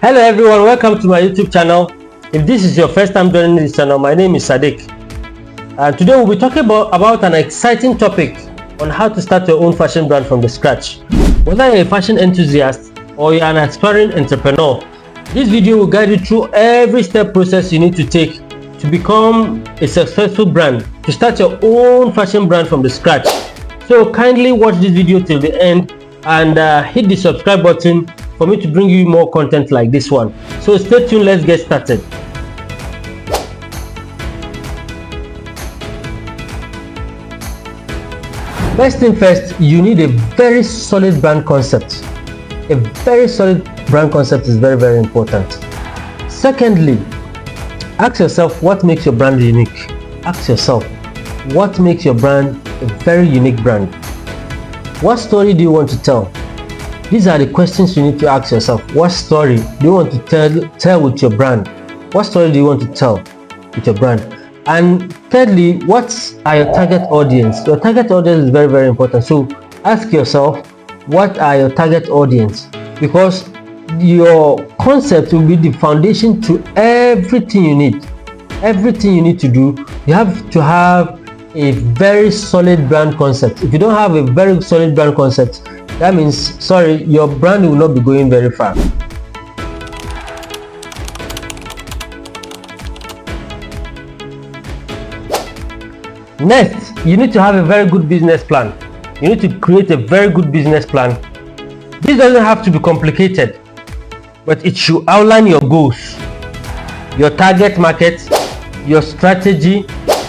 Hello everyone, welcome to my YouTube channel. If this is your first time joining this channel, my name is Sadiq, and today we'll be talking about an exciting topic on how to start your own fashion brand from the scratch. Whether you're a fashion enthusiast or you're an aspiring entrepreneur, this video will guide you through every step process you need to take to become a successful brand, to start your own fashion brand from the scratch. So kindly watch this video till the end and hit the subscribe button for me to bring you more content like this one. So stay tuned, let's get started. First thing first, you need a very solid brand concept. A very solid brand concept is very important. Secondly, ask yourself what makes your brand unique. Ask yourself what makes your brand a very unique brand. What story do you want to tell? These are the questions you need to ask yourself. What story do you want to tell with your brand? What story do you want to tell with your brand? And thirdly, what are your target audience? Your target audience is very important. So ask yourself, what are your target audience? Because your concept will be the foundation to everything you need. Everything you need to do, you have to have a very solid brand concept. If you don't have a very solid brand concept, that means, sorry, your brand will not be going very far. Next, you need to have a very good business plan. You need to create a very good business plan. This doesn't have to be complicated, but it should outline your goals, your target market, your strategy,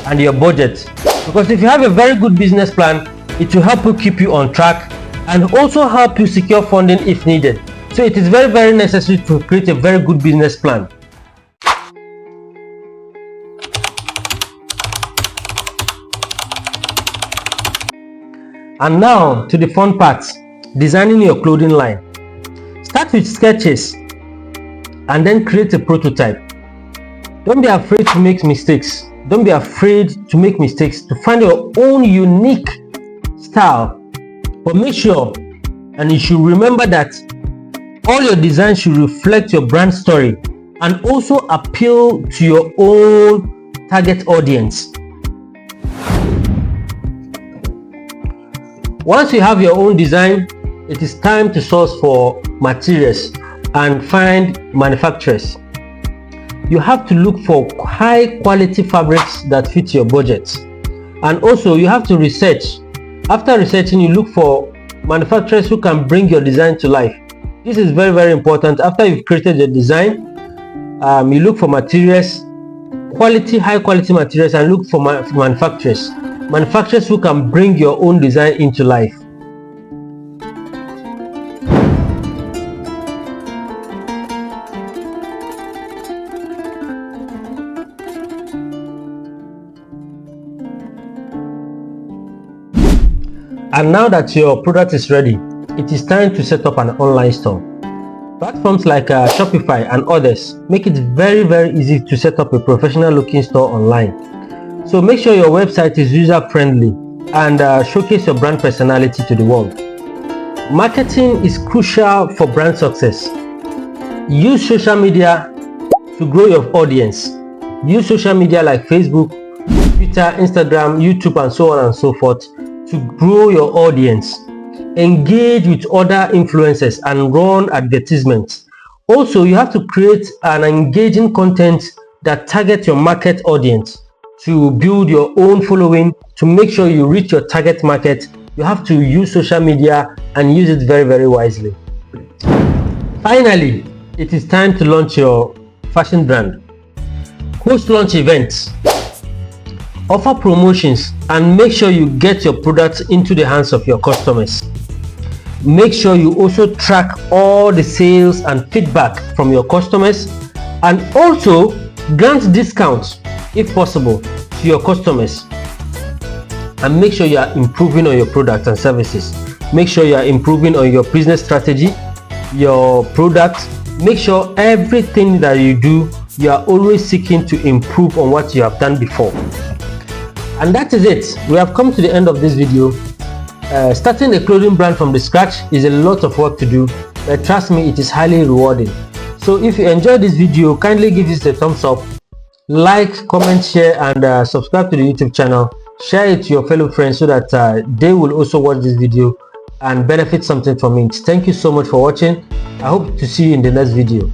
and your budget. Because if you have a very good business plan, it will help you keep you on track and also help you secure funding if needed. So it is very necessary to create a very good business plan. And now to the fun part, designing your clothing line. Start with sketches and then create a prototype. Don't be afraid to make mistakes. Don't be afraid to make mistakes, to find your own unique style. But make sure, and you should remember, that all your designs should reflect your brand story and also appeal to your own target audience. Once you have your own design, it is time to source for materials and find manufacturers. You have to look for high quality fabrics that fit your budget, and also you have to research. After researching, you look for manufacturers who can bring your design to life. This is very important. After you've created your design, you look for materials, high quality materials, and look for manufacturers who can bring your own design into life. And now that your product is ready, it is time to set up an online store. Platforms like Shopify and others make it very easy to set up a professional looking store online. So make sure your website is user friendly and showcase your brand personality to the world. Marketing is crucial for brand success. Use social media to grow your audience. Use social media like Facebook, Twitter, Instagram, YouTube, and so on and so forth to grow your audience. Engage with other influencers and run advertisements. Also, you have to create an engaging content that targets your market audience to build your own following. To make sure you reach your target market, you have to use social media and use it very wisely. Finally, it is time to launch your fashion brand. Host launch events, offer promotions, and make sure you get your products into the hands of your customers. Make sure you also track all the sales and feedback from your customers, and also grant discounts if possible to your customers. And make sure you are improving on your products and services. Make sure you are improving on your business strategy, your products. Make sure everything that you do, you are always seeking to improve on what you have done before. And that is it. We have come to the end of this video. Starting a clothing brand from the scratch is a lot of work to do, but trust me, it is highly rewarding. So if you enjoyed this video, kindly give this a thumbs up, like, comment, share, and subscribe to the YouTube channel. Share it to your fellow friends so that they will also watch this video and benefit something from it. Thank you so much for watching. I hope to see you in the next video.